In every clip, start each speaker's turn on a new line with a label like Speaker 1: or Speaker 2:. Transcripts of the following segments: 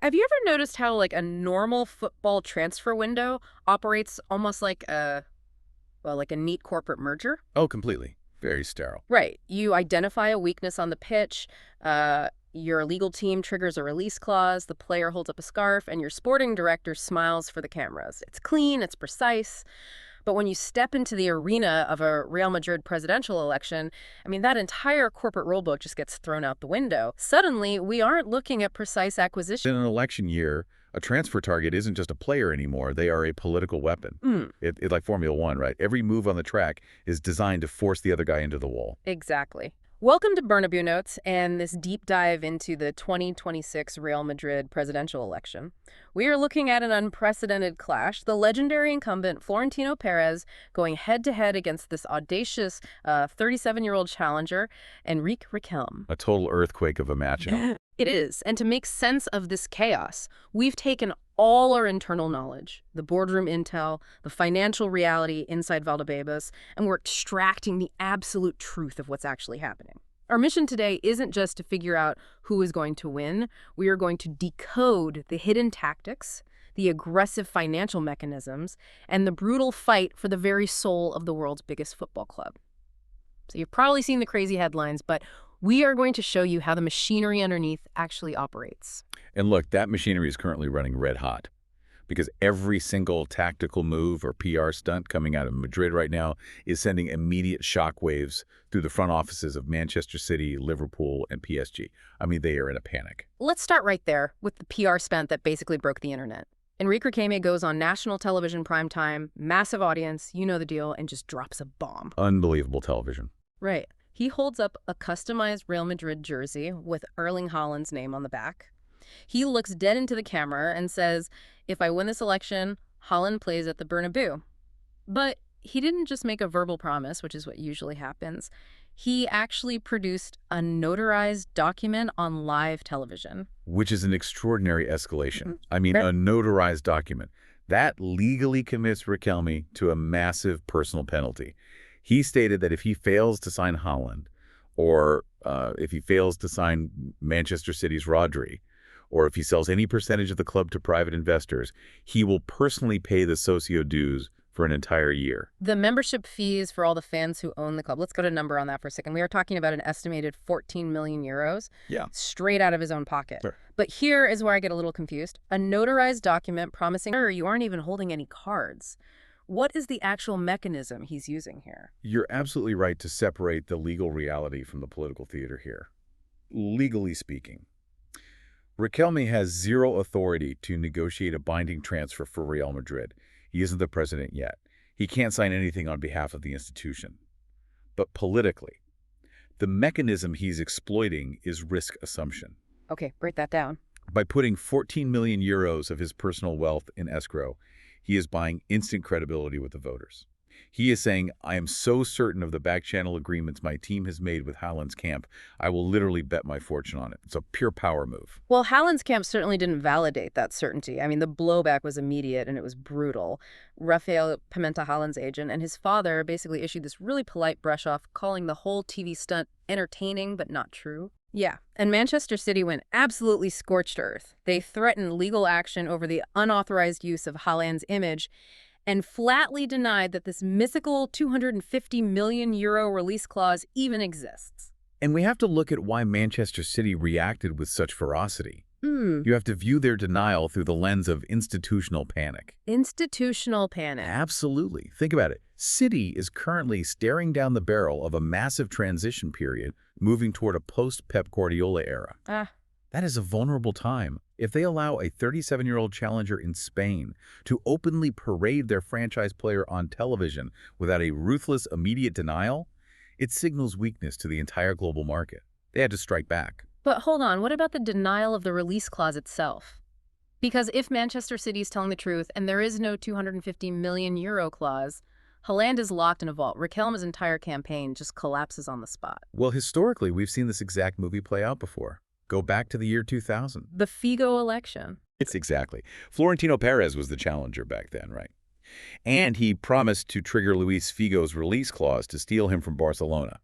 Speaker 1: Have you ever noticed how, like, a normal football transfer window operates almost like like a neat corporate merger?
Speaker 2: Oh, completely. Very sterile.
Speaker 1: Right. You identify a weakness on the pitch, your legal team triggers a release clause, the player holds up a scarf, and your sporting director smiles for the cameras. It's clean, it's precise. But when you step into the arena of a Real Madrid presidential election, I mean, that entire corporate rulebook just gets thrown out the window. Suddenly, we aren't looking at precise acquisition.
Speaker 2: In an election year, a transfer target isn't just a player anymore. They are a political weapon. It's like Formula One, right? Every move on the track is designed to force the other guy into the wall.
Speaker 1: Exactly. Welcome to Bernabeu Notes and this deep dive into the 2026 Real Madrid presidential election. We are looking at an unprecedented clash, the legendary incumbent Florentino Perez going head-to-head against this audacious 37-year-old challenger, Enrique Riquelme.
Speaker 2: A total earthquake of a matchup.
Speaker 1: It is. And to make sense of this chaos, we've taken all our internal knowledge, the boardroom intel, the financial reality inside Valdebebas, and we're extracting the absolute truth of what's actually happening. Our mission today isn't just to figure out who is going to win. We are going to decode the hidden tactics, the aggressive financial mechanisms, and the brutal fight for the very soul of the world's biggest football club. So you've probably seen the crazy headlines, but we are going to show you how the machinery underneath actually operates.
Speaker 2: And look, that machinery is currently running red hot because every single tactical move or PR stunt coming out of Madrid right now is sending immediate shockwaves through the front offices of Manchester City, Liverpool, and PSG. I mean, they are in a panic.
Speaker 1: Let's start right there with the PR stunt that basically broke the internet. Enrique Riquelme goes on national television primetime, massive audience, you know the deal, and just drops a bomb.
Speaker 2: Unbelievable television.
Speaker 1: Right. He holds up a customized Real Madrid jersey with Erling Haaland's name on the back. He looks dead into the camera and says, "If I win this election, Haaland plays at the Bernabeu." But he didn't just make a verbal promise, which is what usually happens. He actually produced a notarized document on live television.
Speaker 2: Which is an extraordinary escalation. I mean,
Speaker 1: Right.
Speaker 2: a notarized document. That legally commits Riquelme to a massive personal penalty. He stated that if he fails to sign Haaland, or if he fails to sign Manchester City's Rodri, or if he sells any percentage of the club to private investors, he will personally pay the socio dues for an entire year.
Speaker 1: The membership fees for all the fans who own the club. Let's go to a number on that for a second. We are talking about an estimated 14 million euros
Speaker 2: Yeah.
Speaker 1: straight out of his own pocket.
Speaker 2: Sure.
Speaker 1: But here is where I get a little confused. A notarized document promising you aren't even holding any cards. What is the actual mechanism he's using here?
Speaker 2: You're absolutely right to separate the legal reality from the political theater here. Legally speaking, Riquelme has zero authority to negotiate a binding transfer for Real Madrid. He isn't the president yet. He can't sign anything on behalf of the institution. But politically, the mechanism he's exploiting is risk assumption.
Speaker 1: Okay, break that down.
Speaker 2: By putting 14 million euros of his personal wealth in escrow, he is buying instant credibility with the voters. He is saying, I am so certain of the back-channel agreements my team has made with Haaland's camp, I will literally bet my fortune on it. It's a pure power move.
Speaker 1: Well, Haaland's camp certainly didn't validate that certainty. I mean, the blowback was immediate and it was brutal. Rafael Pimenta, Haaland's agent, and his father basically issued this really polite brush-off, calling the whole TV stunt entertaining but not true. Yeah, and Manchester City went absolutely scorched earth. They threatened legal action over the unauthorized use of Haaland's image and flatly denied that this mythical 250 million euro release clause even exists.
Speaker 2: And we have to look at why Manchester City reacted with such ferocity. You have to view their denial through the lens of institutional panic.
Speaker 1: Institutional panic.
Speaker 2: Absolutely. Think about it. City is currently staring down the barrel of a massive transition period, moving toward a post-Pep Guardiola era. That is a vulnerable time. If they allow a 37-year-old challenger in Spain to openly parade their franchise player on television without a ruthless, immediate denial, it signals weakness to the entire global market. They had to strike back.
Speaker 1: But hold on, what about the denial of the release clause itself? Because if Manchester City is telling the truth and there is no 250 million euro clause, Haaland is locked in a vault. Riquelme's entire campaign just collapses on the spot.
Speaker 2: Well, historically, we've seen this exact movie play out before. Go back to the year 2000.
Speaker 1: The Figo election.
Speaker 2: It's exactly. Florentino Perez was the challenger back then, right? And he promised to trigger Luis Figo's release clause to steal him from Barcelona.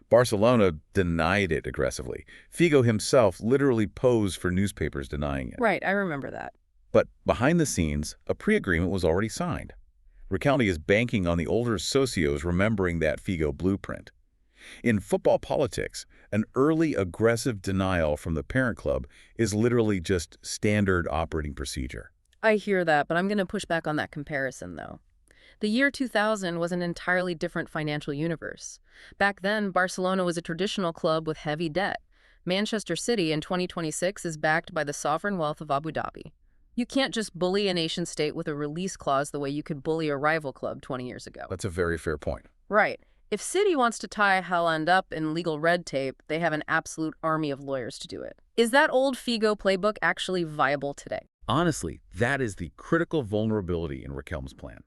Speaker 2: Barcelona denied it aggressively. Figo himself literally posed for newspapers denying it.
Speaker 1: Right, I remember that.
Speaker 2: But behind the scenes, a pre-agreement was already signed. Riquelme is banking on the older socios remembering that Figo blueprint. In football politics, an early aggressive denial from the parent club is literally just standard operating procedure.
Speaker 1: I hear that, but I'm going to push back on that comparison, though. The year 2000 was an entirely different financial universe. Back then, Barcelona was a traditional club with heavy debt. Manchester City in 2026 is backed by the sovereign wealth of Abu Dhabi. You can't just bully a nation-state with a release clause the way you could bully a rival club 20 years ago.
Speaker 2: That's a very fair point.
Speaker 1: Right. If City wants to tie Haaland up in legal red tape, they have an absolute army of lawyers to do it. Is that old Figo playbook actually viable today?
Speaker 2: Honestly, that is the critical vulnerability in Riquelme's plan.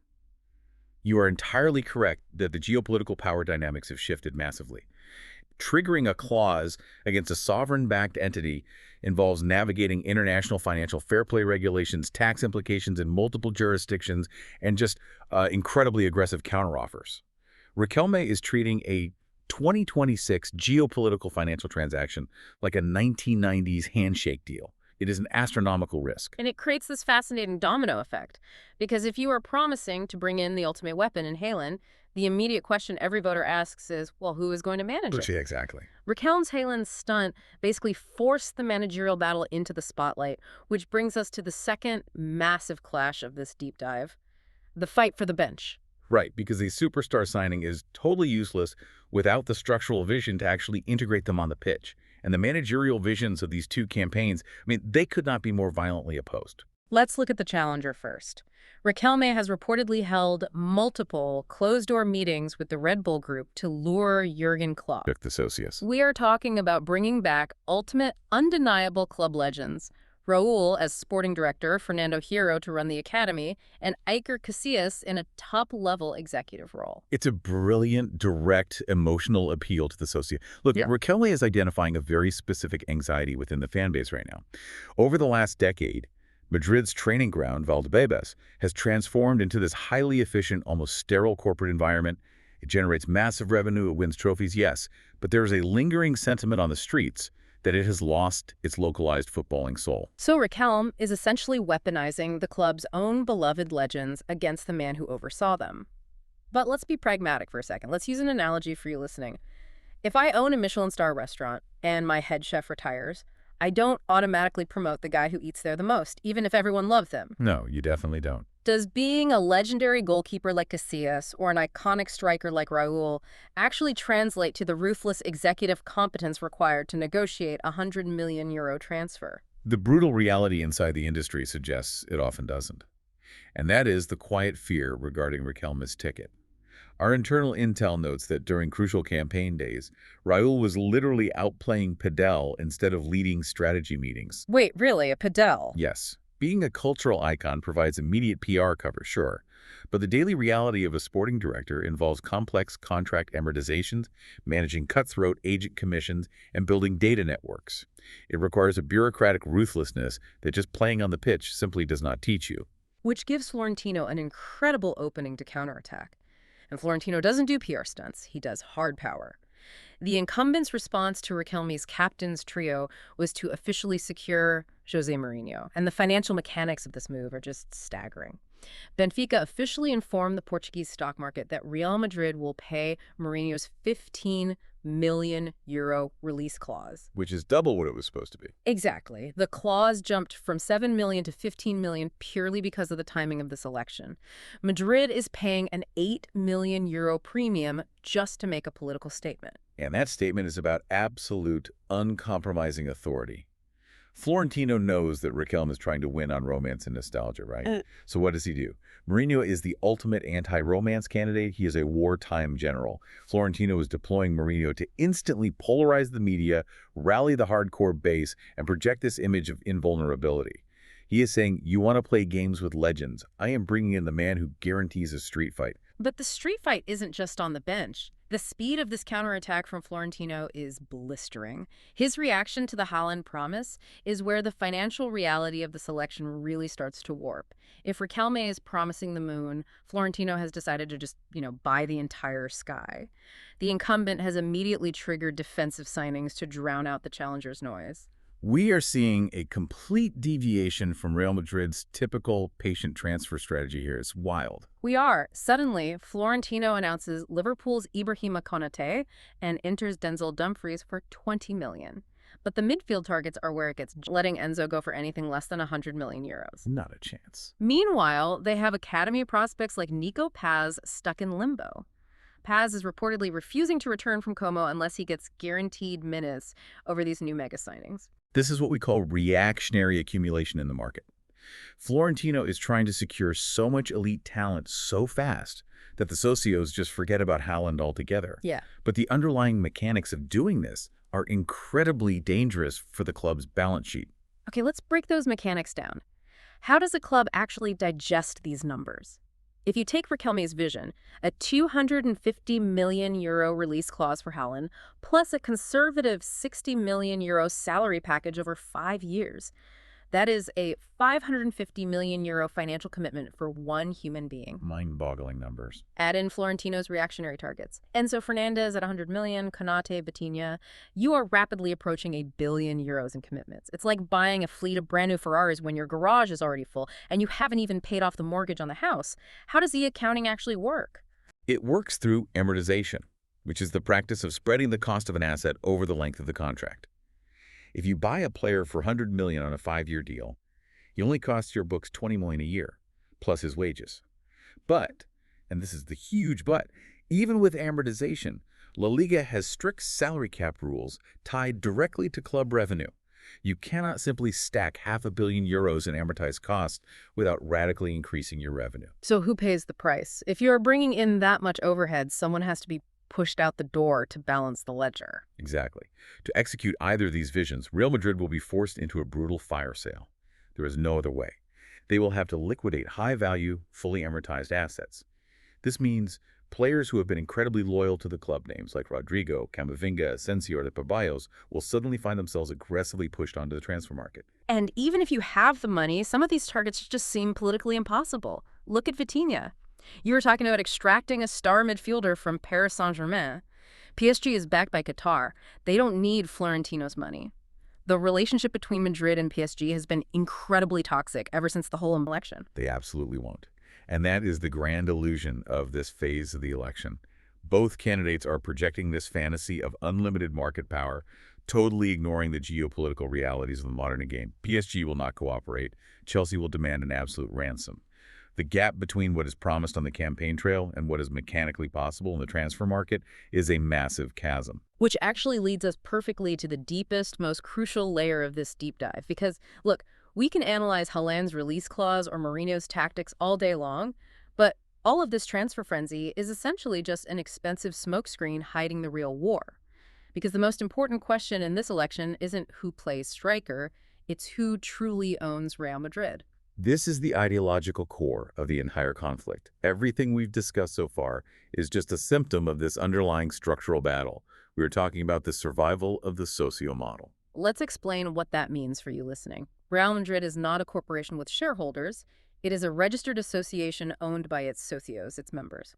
Speaker 2: You are entirely correct that the geopolitical power dynamics have shifted massively. Triggering a clause against a sovereign-backed entity involves navigating international financial fair play regulations, tax implications in multiple jurisdictions, and just incredibly aggressive counteroffers. Riquelme is treating a 2026 geopolitical financial transaction like a 1990s handshake deal. It is an astronomical risk.
Speaker 1: And it creates this fascinating domino effect. Because if you are promising to bring in the ultimate weapon in Haaland, the immediate question every voter asks is, well, who is going to manage it?
Speaker 2: Yeah, exactly.
Speaker 1: Riquelme's Haaland stunt basically forced the managerial battle into the spotlight, which brings us to the second massive clash of this deep dive, the fight for the bench.
Speaker 2: Right, because the superstar signing is totally useless without the structural vision to actually integrate them on the pitch. And the managerial visions of these two campaigns, they could not be more violently opposed.
Speaker 1: Let's look at the challenger first. Riquelme has reportedly held multiple closed-door meetings with the Red Bull Group to lure Jurgen Klopp.
Speaker 2: The socios.
Speaker 1: We are talking about bringing back ultimate, undeniable club legends. Raúl as sporting director, Fernando Hierro to run the academy, and Iker Casillas in a top-level executive role.
Speaker 2: It's a brilliant, direct, emotional appeal to the socio. Look, Riquelme is identifying a very specific anxiety within the fan base right now. Over the last decade, Madrid's training ground, Valdebebas, has transformed into this highly efficient, almost sterile corporate environment. It generates massive revenue, it wins trophies, yes, but there is a lingering sentiment on the streets that it has lost its localized footballing soul.
Speaker 1: So Riquelme is essentially weaponizing the club's own beloved legends against the man who oversaw them. But let's be pragmatic for a second. Let's use an analogy for you listening. If I own a Michelin star restaurant and my head chef retires, I don't automatically promote the guy who eats there the most, even if everyone loves him.
Speaker 2: No, you definitely don't.
Speaker 1: Does being a legendary goalkeeper like Casillas or an iconic striker like Raúl actually translate to the ruthless executive competence required to negotiate a €100 million transfer?
Speaker 2: The brutal reality inside the industry suggests it often doesn't. And that is the quiet fear regarding Riquelme's ticket. Our internal intel notes that during crucial campaign days, Raúl was literally outplaying Padel instead of leading strategy meetings.
Speaker 1: Wait, really? A Padel?
Speaker 2: Yes. Being a cultural icon provides immediate PR cover, sure. But the daily reality of a sporting director involves complex contract amortizations, managing cutthroat agent commissions, and building data networks. It requires a bureaucratic ruthlessness that just playing on the pitch simply does not teach you.
Speaker 1: Which gives Florentino an incredible opening to counterattack. And Florentino doesn't do PR stunts, he does hard power. The incumbent's response to Riquelme's captain's trio was to officially secure José Mourinho, and the financial mechanics of this move are just staggering. Benfica officially informed the Portuguese stock market that Real Madrid will pay Mourinho's €15 million release clause.
Speaker 2: Which is double what it was supposed to be.
Speaker 1: Exactly. The clause jumped from 7 million to 15 million purely because of the timing of this election. Madrid is paying an €8 million premium just to make a political statement.
Speaker 2: And that statement is about absolute, uncompromising authority. Florentino knows that Riquelme is trying to win on romance and nostalgia, right? So what does he do? Mourinho is the ultimate anti-romance candidate. He is a wartime general. Florentino is deploying Mourinho to instantly polarize the media, rally the hardcore base, and project this image of invulnerability. He is saying, you want to play games with legends. I am bringing in the man who guarantees a street fight.
Speaker 1: But the street fight isn't just on the bench. The speed of this counterattack from Florentino is blistering. His reaction to the Haaland promise is where the financial reality of the selection really starts to warp. If Riquelme is promising the moon, Florentino has decided to just, buy the entire sky. The incumbent has immediately triggered defensive signings to drown out the challenger's noise.
Speaker 2: We are seeing a complete deviation from Real Madrid's typical patient transfer strategy here. It's wild.
Speaker 1: We are. Suddenly, Florentino announces Liverpool's Ibrahima Konate and Inter's Denzel Dumfries for $20 million. But the midfield targets are where it gets, letting Enzo go for anything less than 100 million euros.
Speaker 2: Not a chance.
Speaker 1: Meanwhile, they have academy prospects like Nico Paz stuck in limbo. Paz is reportedly refusing to return from Como unless he gets guaranteed minutes over these new mega signings.
Speaker 2: This is what we call reactionary accumulation in the market. Florentino is trying to secure so much elite talent so fast that the socios just forget about Haaland altogether.
Speaker 1: Yeah.
Speaker 2: But the underlying mechanics of doing this are incredibly dangerous for the club's balance sheet.
Speaker 1: Okay, let's break those mechanics down. How does a club actually digest these numbers? If you take Riquelme's vision, a 250 million euro release clause for Haaland, plus a conservative 60 million euro salary package over 5 years, that is a 550 million euro financial commitment for one human being.
Speaker 2: Mind-boggling numbers.
Speaker 1: Add in Florentino's reactionary targets. Enzo Fernandez at 100 million, Konate, Vitinha. You are rapidly approaching €1 billion in commitments. It's like buying a fleet of brand new Ferraris when your garage is already full and you haven't even paid off the mortgage on the house. How does the accounting actually work?
Speaker 2: It works through amortization, which is the practice of spreading the cost of an asset over the length of the contract. If you buy a player for 100 million on a 5-year deal, he only costs your books 20 million a year, plus his wages. But, and this is the huge but, even with amortization, La Liga has strict salary cap rules tied directly to club revenue. You cannot simply stack €500 million in amortized costs without radically increasing your revenue.
Speaker 1: So who pays the price? If you're bringing in that much overhead, someone has to be pushed out the door to balance the ledger.
Speaker 2: Exactly. To execute either of these visions, Real Madrid will be forced into a brutal fire sale. There is no other way. They will have to liquidate high-value, fully amortized assets. This means players who have been incredibly loyal to the club names like Rodrigo, Camavinga, Asensio, or the Ceballos will suddenly find themselves aggressively pushed onto the transfer market.
Speaker 1: And even if you have the money, some of these targets just seem politically impossible. Look at Vitinha. You were talking about extracting a star midfielder from Paris Saint-Germain. PSG is backed by Qatar. They don't need Florentino's money. The relationship between Madrid and PSG has been incredibly toxic ever since the whole election.
Speaker 2: They absolutely won't. And that is the grand illusion of this phase of the election. Both candidates are projecting this fantasy of unlimited market power, totally ignoring the geopolitical realities of the modern game. PSG will not cooperate. Chelsea will demand an absolute ransom. The gap between what is promised on the campaign trail and what is mechanically possible in the transfer market is a massive chasm.
Speaker 1: Which actually leads us perfectly to the deepest, most crucial layer of this deep dive. Because, look, we can analyze Haaland's release clause or Mourinho's tactics all day long, but all of this transfer frenzy is essentially just an expensive smokescreen hiding the real war. Because the most important question in this election isn't who plays striker, it's who truly owns Real Madrid.
Speaker 2: This is the ideological core of the entire conflict. Everything we've discussed so far is just a symptom of this underlying structural battle. We are talking about the survival of the socio model.
Speaker 1: Let's explain what that means for you listening. Real Madrid is not a corporation with shareholders. It is a registered association owned by its socios, its members.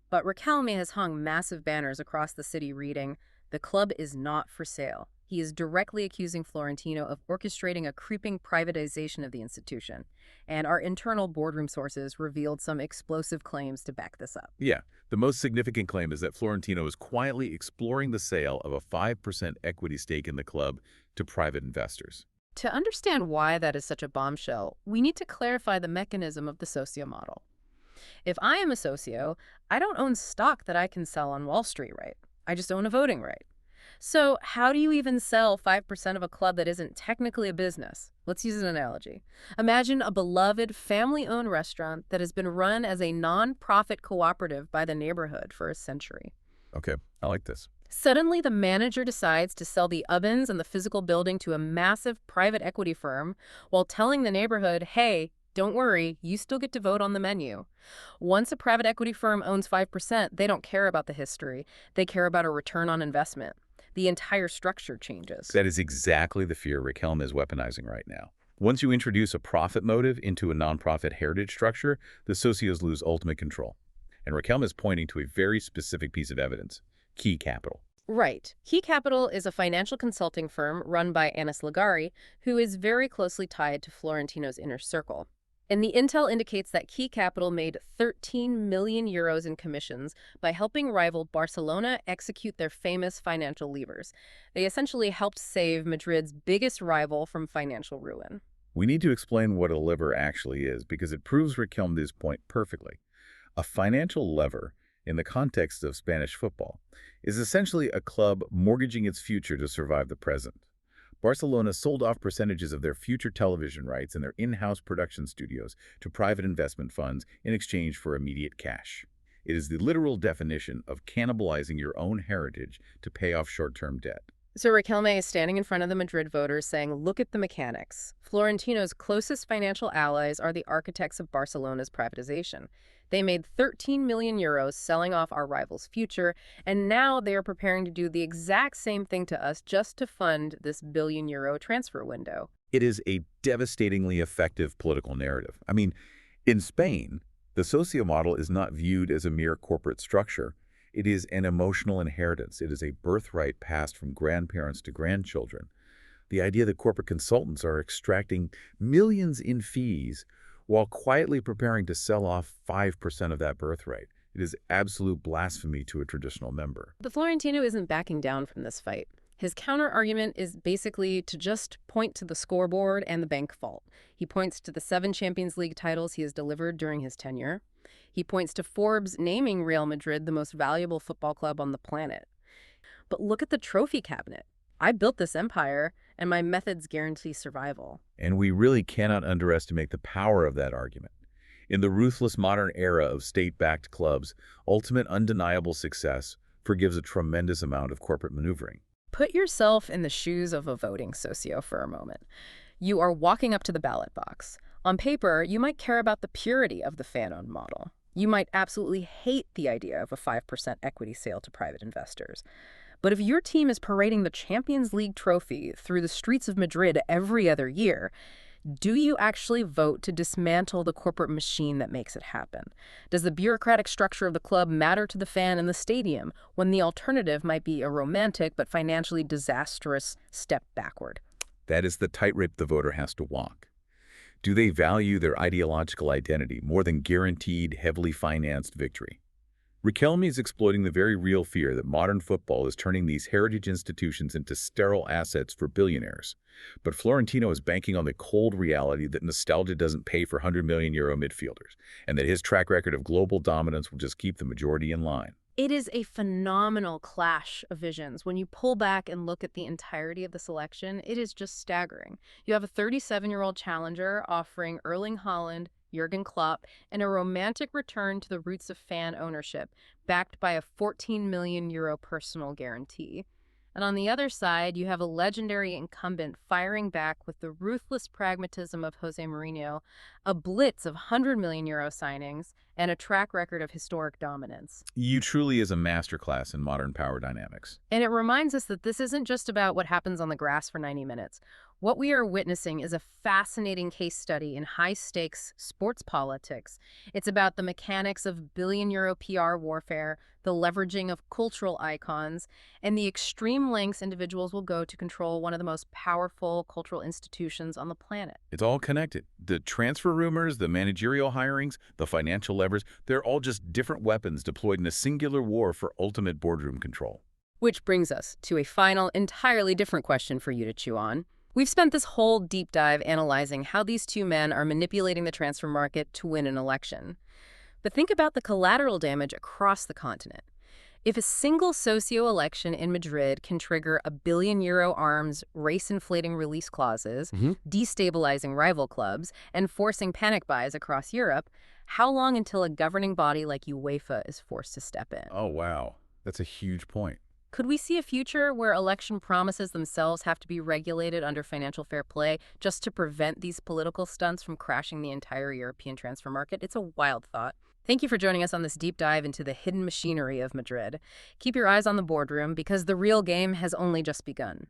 Speaker 1: But Riquelme has hung massive banners across the city reading, "The club is not for sale." He is directly accusing Florentino of orchestrating a creeping privatization of the institution. And our internal boardroom sources revealed some explosive claims to back this up.
Speaker 2: Yeah, the most significant claim is that Florentino is quietly exploring the sale of a 5% equity stake in the club to private investors.
Speaker 1: To understand why that is such a bombshell, we need to clarify the mechanism of the socio model. If I am a socio, I don't own stock that I can sell on Wall Street, right? I just own a voting right. So how do you even sell 5% of a club that isn't technically a business? Let's use an analogy. Imagine a beloved family-owned restaurant that has been run as a non-profit cooperative by the neighborhood for a century.
Speaker 2: Okay, I like this.
Speaker 1: Suddenly, the manager decides to sell the ovens and the physical building to a massive private equity firm while telling the neighborhood, hey, Don't worry, you still get to vote on the menu. Once a private equity firm owns 5%, they don't care about the history. They care about a return on investment. The entire structure changes.
Speaker 2: That is exactly the fear Riquelme is weaponizing right now. Once you introduce a profit motive into a nonprofit heritage structure, the socios lose ultimate control. And Riquelme is pointing to a very specific piece of evidence: Key Capital.
Speaker 1: Right. Key Capital is a financial consulting firm run by Anis Ligari, who is very closely tied to Florentino's inner circle. And the intel indicates that Key Capital made 13 million euros in commissions by helping rival Barcelona execute their famous financial levers. They essentially helped save Madrid's biggest rival from financial ruin.
Speaker 2: We need to explain what a lever actually is, because it proves Riquelme's point perfectly. A financial lever, in the context of Spanish football, is essentially a club mortgaging its future to survive the present. Barcelona sold off percentages of their future television rights and their in-house production studios to private investment funds in exchange for immediate cash. It is the literal definition of cannibalizing your own heritage to pay off short-term debt.
Speaker 1: So Riquelme is standing in front of the Madrid voters saying, look at the mechanics. Florentino's closest financial allies are the architects of Barcelona's privatization. They made 13 million euros selling off our rival's future, and now they are preparing to do the exact same thing to us just to fund this billion-euro transfer window.
Speaker 2: It is a devastatingly effective political narrative. I mean, in Spain, the socio model is not viewed as a mere corporate structure. It is an emotional inheritance. It is a birthright passed from grandparents to grandchildren. The idea that corporate consultants are extracting millions in fees while quietly preparing to sell off 5% of that birthright. It is absolute blasphemy to a traditional member.
Speaker 1: But Florentino isn't backing down from this fight. His counter-argument is basically to just point to the scoreboard and the bank vault. He points to the 7 Champions League titles he has delivered during his tenure. He points to Forbes naming Real Madrid the most valuable football club on the planet. But look at the trophy cabinet. I built this empire, and my methods guarantee survival.
Speaker 2: And we really cannot underestimate the power of that argument. In the ruthless modern era of state-backed clubs, ultimate undeniable success forgives a tremendous amount of corporate maneuvering.
Speaker 1: Put yourself in the shoes of a voting socio for a moment. You are walking up to the ballot box. On paper, you might care about the purity of the fan-owned model. You might absolutely hate the idea of a 5% equity sale to private investors. But if your team is parading the Champions League trophy through the streets of Madrid every other year, do you actually vote to dismantle the corporate machine that makes it happen? Does the bureaucratic structure of the club matter to the fan in the stadium when the alternative might be a romantic but financially disastrous step backward?
Speaker 2: That is the tightrope the voter has to walk. Do they value their ideological identity more than guaranteed, heavily financed victory? Riquelme is exploiting the very real fear that modern football is turning these heritage institutions into sterile assets for billionaires. But Florentino is banking on the cold reality that nostalgia doesn't pay for 100 million euro midfielders, and that his track record of global dominance will just keep the majority in line.
Speaker 1: It is a phenomenal clash of visions. When you pull back and look at the entirety of the selection, it is just staggering. You have a 37-year-old challenger offering Erling Haaland, Jurgen Klopp, and a romantic return to the roots of fan ownership, backed by a 14 million euro personal guarantee. And on the other side, you have a legendary incumbent firing back with the ruthless pragmatism of José Mourinho, a blitz of 100 million euro signings, and a track record of historic dominance.
Speaker 2: You truly is a masterclass in modern power dynamics.
Speaker 1: And it reminds us that this isn't just about what happens on the grass for 90 minutes. What we are witnessing is a fascinating case study in high-stakes sports politics. It's about the mechanics of billion-euro PR warfare, the leveraging of cultural icons, and the extreme lengths individuals will go to control one of the most powerful cultural institutions on the planet.
Speaker 2: It's all connected. The transfer rumors, the managerial hirings, the financial levers, they're all just different weapons deployed in a singular war for ultimate boardroom control.
Speaker 1: Which brings us to a final, entirely different question for you to chew on. We've spent this whole deep dive analyzing how these two men are manipulating the transfer market to win an election. But think about the collateral damage across the continent. If a single socio-election in Madrid can trigger a billion-euro arms, race-inflating release clauses, destabilizing rival clubs, and forcing panic buys across Europe, how long until a governing body like UEFA is forced to step in?
Speaker 2: Oh, wow. That's a huge point.
Speaker 1: Could we see a future where election promises themselves have to be regulated under financial fair play just to prevent these political stunts from crashing the entire European transfer market? It's a wild thought. Thank you for joining us on this deep dive into the hidden machinery of Madrid. Keep your eyes on the boardroom because the real game has only just begun.